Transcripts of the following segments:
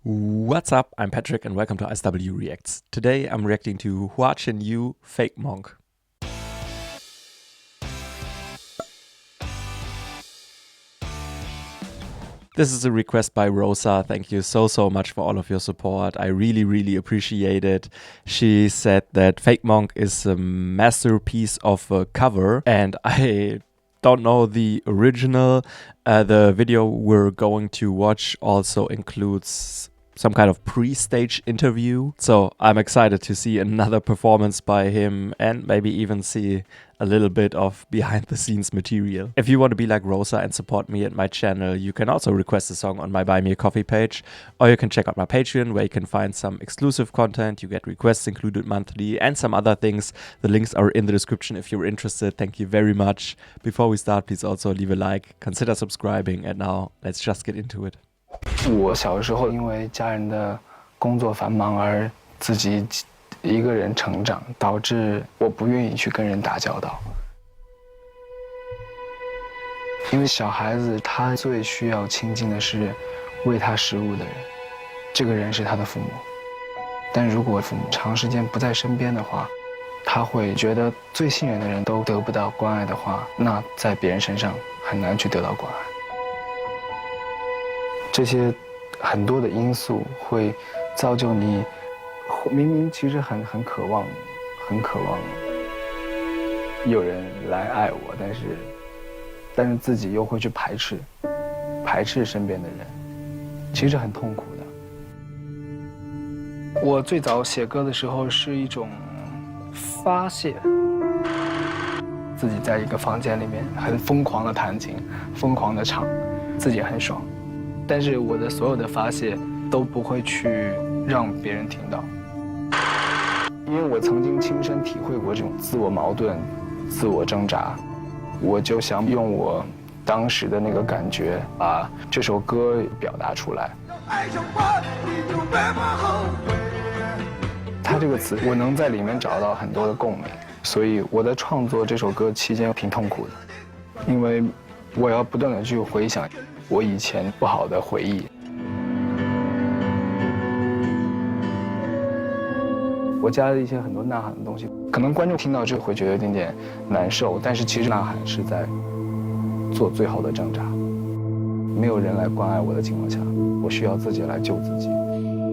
What's up? I'm Patrick and welcome to SW Reacts. Today I'm reacting to Hua Chenyu, Fake Monk. This is a request by Rosa. Thank you so much for all of your support. I really appreciate it. She said that Fake Monk is a masterpiece of a cover and I don't know the original. The video we're going to watch also includes some kind of pre-stage interview. So I'm excited to see another performance by him and maybe even see a little bit of behind the scenes material. If you want to be like Rosa and support me and my channel, you can also request a song on my Buy Me a Coffee page, or you can check out my Patreon where you can find some exclusive content. You get requests included monthly and some other things. The links are in the description if you're interested. Thank you very much. Before we start, please also leave a like, consider subscribing, and now let's just get into it. 我小时候因为家人的工作繁忙而自己一个人成长，导致我不愿意去跟人打交道。因为小孩子他最需要亲近的是喂他食物的人，这个人是他的父母。但如果父母长时间不在身边的话，他会觉得最信任的人都得不到关爱的话，那在别人身上很难去得到关爱。 这些很多的因素会造就你，明明其实很渴望有人来爱我，但是自己又会去排斥身边的人，其实很痛苦的。我最早写歌的时候是一种发泄，自己在一个房间里面很疯狂的弹琴，疯狂的唱，自己很爽。 但是我的所有的发泄都不会去让别人听到，因为我曾经亲身体会过这种自我矛盾、自我挣扎，我就想用我当时的那个感觉，把这首歌表达出来。它这个词，我能在里面找到很多的共鸣，所以我在创作这首歌期间挺痛苦的，因为我要不断的去回想 我以前不好的回忆，我加了一些很多呐喊的东西，可能观众听到这会觉得有点难受，但是其实呐喊是在做最后的挣扎。没有人来关爱我的情况下，我需要自己来救自己。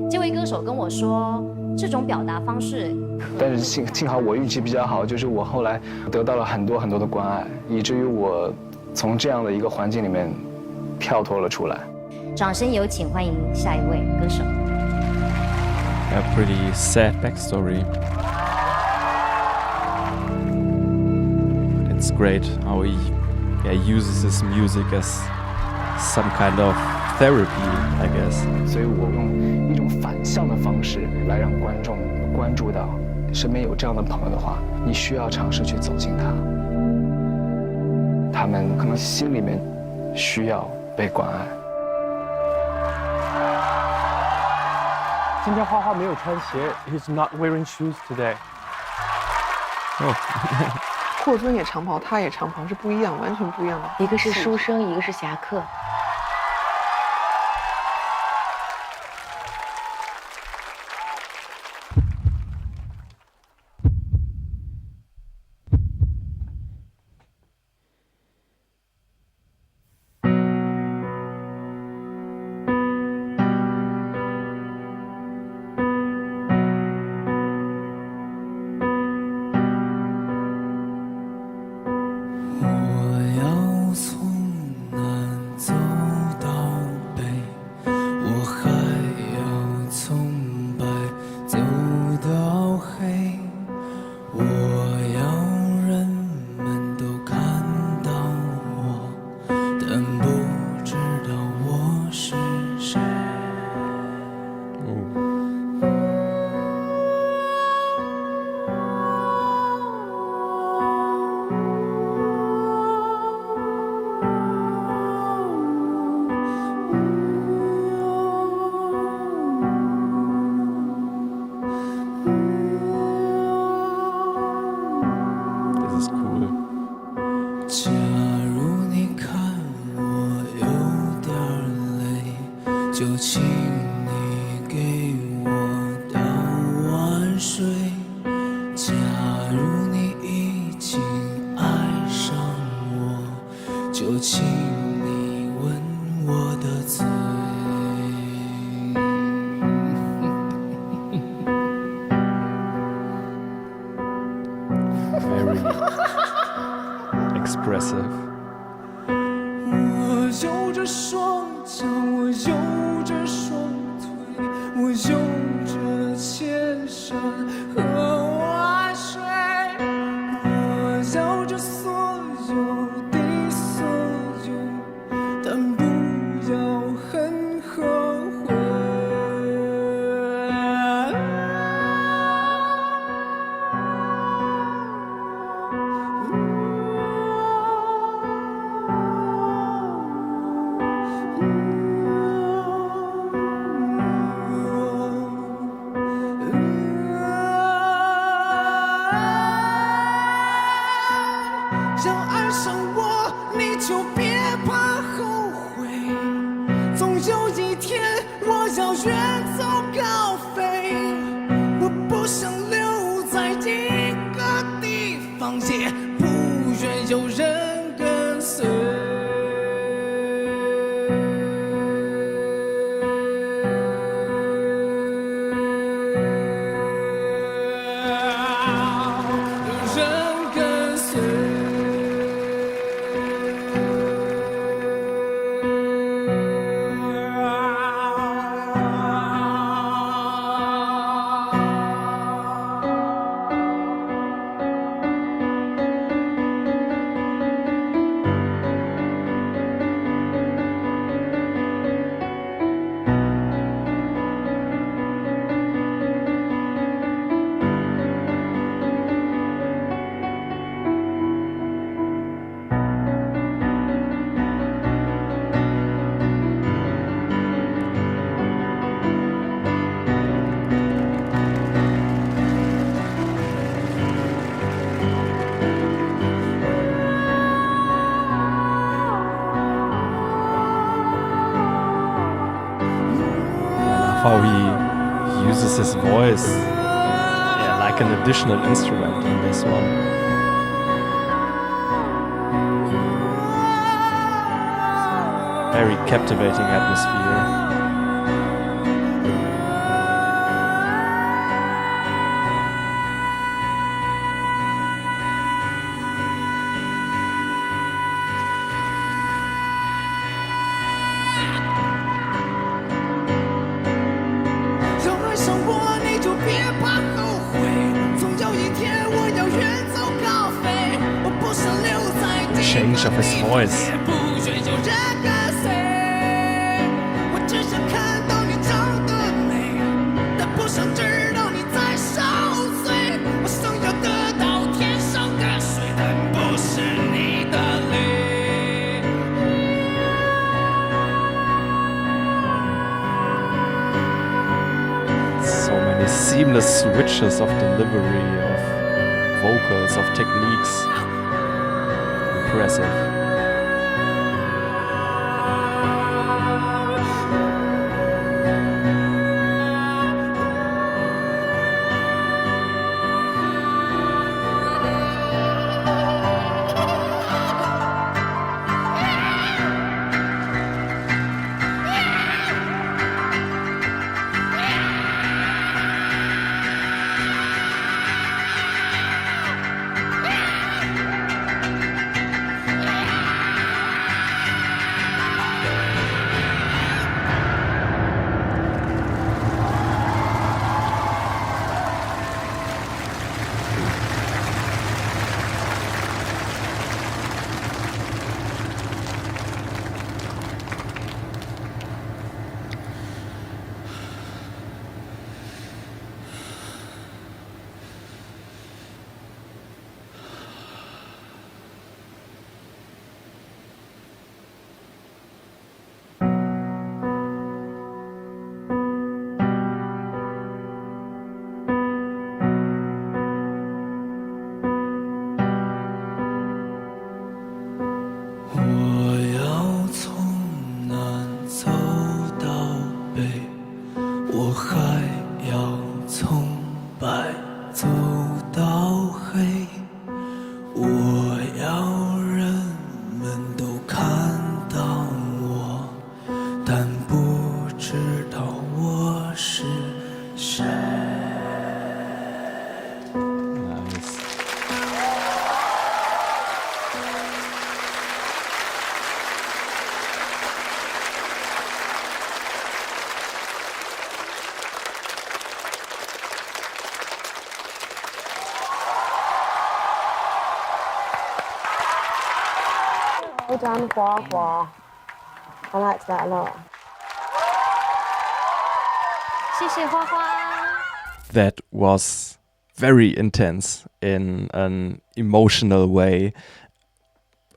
这位歌手跟我说，这种表达方式，但是幸好我运气比较好，就是我后来得到了很多的关爱，以至于我从这样的一个环境里面 跳脱了出来。掌声有请，欢迎下一位歌手。A pretty sad backstory. It's great how he uses his music as some kind of therapy, I guess. 所以我用一种反向的方式来让观众关注到，身边有这样的朋友的话，你需要尝试去走进他。他们可能心里面需要 被关爱。今天花花没有穿鞋 ，He's not wearing shoes today。哦，霍尊也长袍，他也长袍，是不一样，完全不一样的。一个是书生，一个是侠客。我要从南走 impressive. 我有着双脚，我有着双腿，我有着千山和万水，我要着所有的所有，但不要很后悔。要爱上我，你就别怕后悔。总有一天，我要远走高飞。我不想留在一个地方，也不愿有人跟随。How he uses his voice, yeah, like an additional instrument in this one. Very captivating atmosphere. Change of his voice. So many seamless switches of delivery, of vocals, of techniques. Impressive. Well done, Hua. I liked that a lot. 谢谢花花。 That was very intense in an emotional way.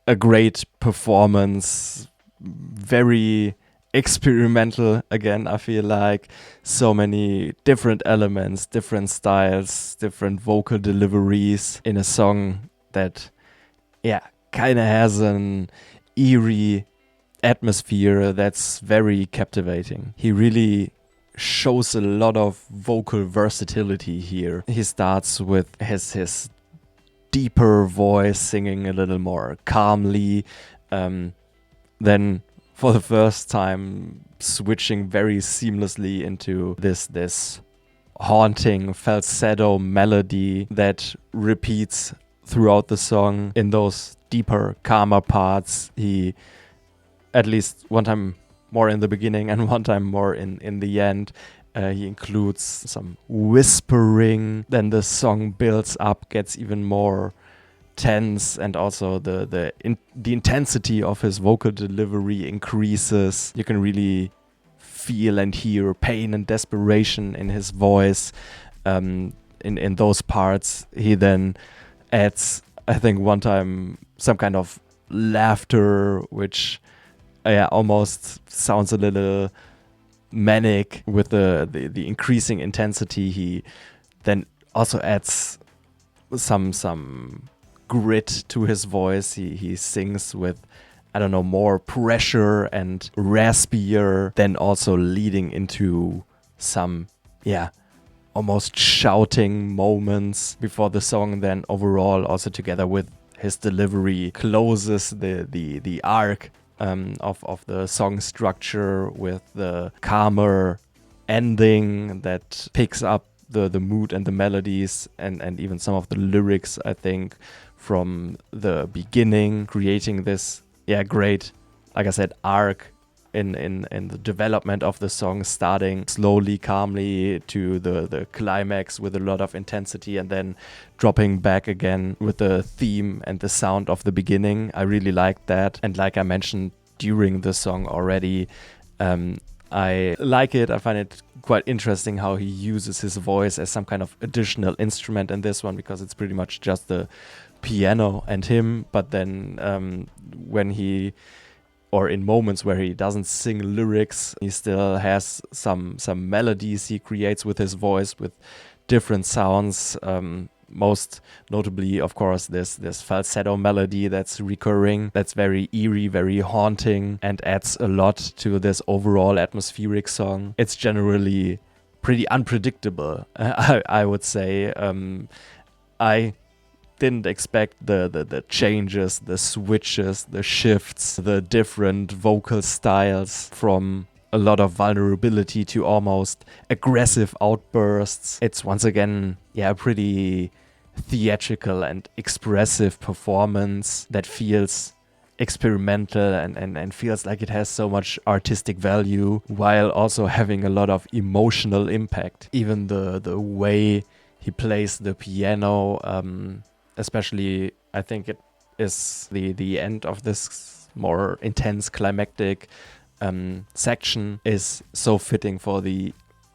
A great performance, very experimental again, I feel like. So many different elements, different styles, different vocal deliveries in a song that, kind of has an eerie atmosphere that's very captivating. He really shows a lot of vocal versatility here. He starts with his deeper voice, singing a little more calmly, then for the first time switching very seamlessly into this haunting falsetto melody that repeats throughout the song. In those deeper, calmer parts, he, at least one time more in the beginning and one time more in the end, he includes some whispering. Then the song builds up, gets even more tense, and also the intensity of his vocal delivery increases. You can really feel and hear pain and desperation in his voice. In those parts, he then adds, I think one time, some kind of laughter, which almost sounds a little manic with the increasing intensity. He then also adds some grit to his voice. He sings with, I don't know, more pressure and raspier, then also leading into some, almost shouting moments before the song then overall, also together with his delivery, closes the arc of the song structure with the calmer ending that picks up the mood and the melodies and even some of the lyrics, I think, from the beginning, creating this great, like I said, arc in the development of the song, starting slowly, calmly to the climax with a lot of intensity, and then dropping back again with the theme and the sound of the beginning. I really like that. And like I mentioned during the song already, I like it. I find it quite interesting how he uses his voice as some kind of additional instrument in this one, because it's pretty much just the piano and him. But then when he, or in moments where he doesn't sing lyrics, he still has some melodies he creates with his voice, with different sounds. Most notably, of course, this falsetto melody that's recurring, that's very eerie, very haunting, and adds a lot to this overall atmospheric song. It's generally pretty unpredictable, I would say. I didn't expect the changes, the switches, the shifts, the different vocal styles, from a lot of vulnerability to almost aggressive outbursts. It's once again, pretty theatrical and expressive performance that feels experimental and feels like it has so much artistic value, while also having a lot of emotional impact. Even the way he plays the piano, especially, I think it is the end of this more intense climactic section, is so fitting for the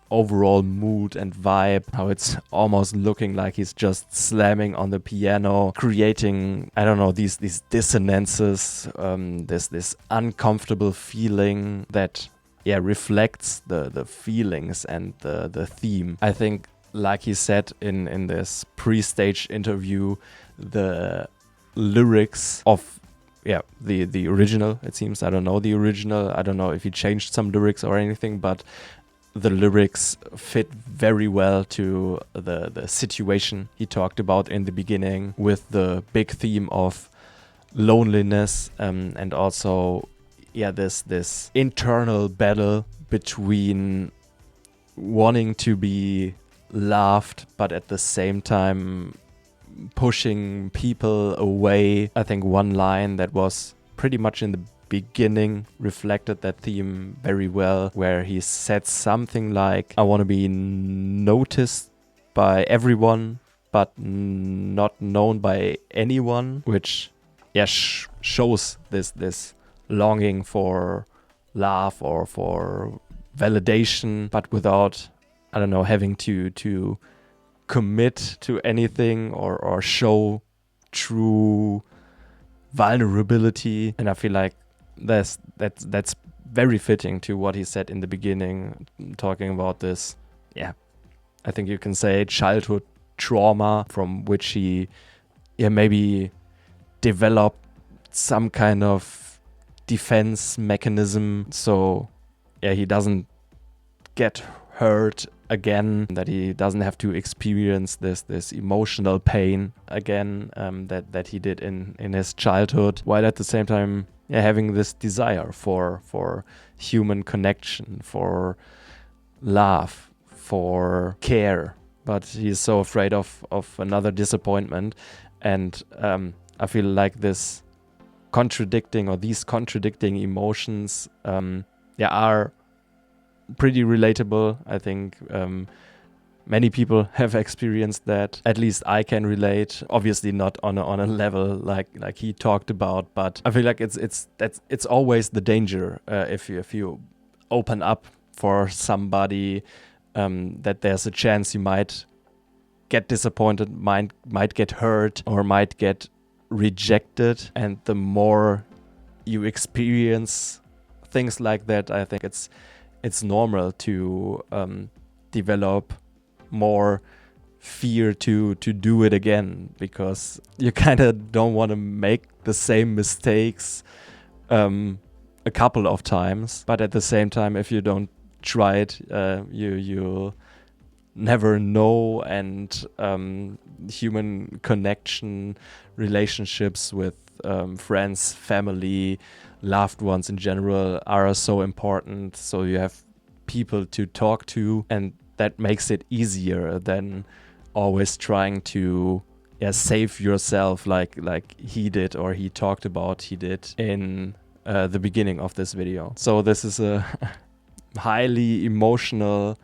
overall mood and vibe, how it's almost looking like he's just slamming on the piano, creating, I don't know, these dissonances, this uncomfortable feeling that reflects the feelings and the theme. I think, like he said in this pre-stage interview, the lyrics of the original, it seems, I don't know the original, I don't know if he changed some lyrics or anything, but the lyrics fit very well to the situation he talked about in the beginning, with the big theme of loneliness, and also this internal battle between wanting to be loved but at the same time pushing people away. I think one line that was pretty much in the beginning reflected that theme very well, where he said something like, I want to be noticed by everyone but not known by anyone, which shows this longing for love or for validation, but without, I don't know, having to commit to anything or show true vulnerability. And I feel like that's very fitting to what he said in the beginning, talking about this, I think you can say childhood trauma from which he maybe developed some kind of defense mechanism, so he doesn't get hurt again, that he doesn't have to experience this emotional pain again that he did in his childhood, while at the same time having this desire for human connection, for love, for care. But he's so afraid of another disappointment, and I feel like these contradicting emotions are pretty relatable. I think many people have experienced that. At least I can relate. Obviously not on a level like he talked about, but I feel like it's always the danger if you open up for somebody, that there's a chance you might get disappointed, might get hurt, or might get rejected. And the more you experience things like that, I think it's normal to develop more fear to do it again, because you kind of don't want to make the same mistakes a couple of times. But at the same time, if you don't try it, you'll never know. And human connection, relationships with friends, family, loved ones in general are so important. So you have people to talk to, and that makes it easier than always trying to save yourself like he did, or he talked about he did in the beginning of this video. So this is a highly emotional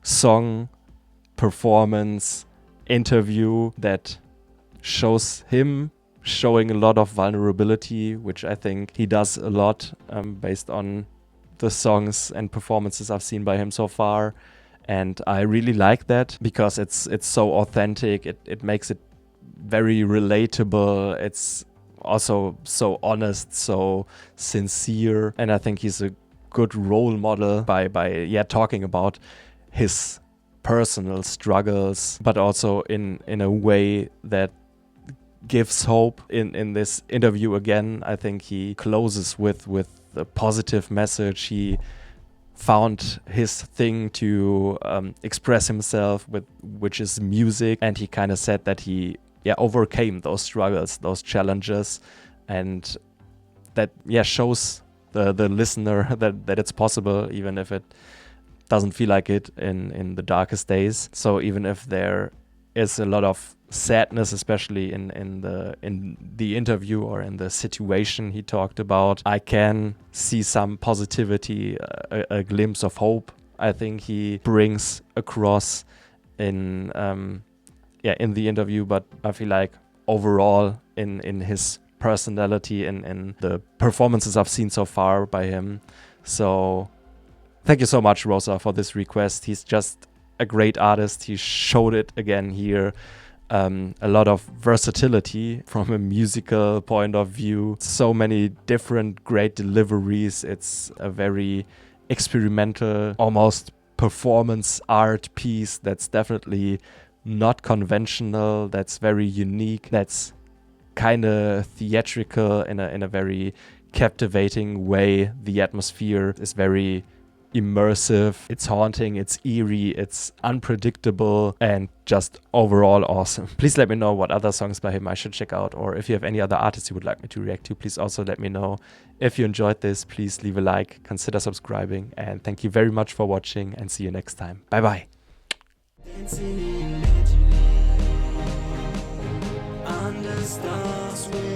song, performance, interview that shows him showing a lot of vulnerability, which I think he does a lot based on the songs and performances I've seen by him so far. And I really like that because it's so authentic. It makes it very relatable. It's also so honest, so sincere. And I think he's a good role model by talking about his personal struggles, but also in a way that gives hope. In this interview again, I think he closes with a positive message. He found his thing to express himself with, which is music, and he kind of said that he overcame those struggles, those challenges, and that shows the listener that it's possible, even if it doesn't feel like it in the darkest days. So even if there is a lot of sadness, especially in the interview or in the situation he talked about, I can see some positivity, a glimpse of hope. I think he brings across in the interview. But I feel like overall in his personality and in the performances I've seen so far by him. So thank you so much, Rosa, for this request. He's just a great artist. He showed it again here. A lot of versatility from a musical point of view. So many different great deliveries. It's a very experimental, almost performance art piece that's definitely not conventional. That's very unique. That's kind of theatrical in a very captivating way. The atmosphere is very immersive, it's haunting, it's eerie, it's unpredictable, and just overall awesome. Please let me know what other songs by him I should check out, or if you have any other artists you would like me to react to, please also let me know. If you enjoyed this, please leave a like, consider subscribing, and thank you very much for watching, and see you next time. Bye bye. Under stars.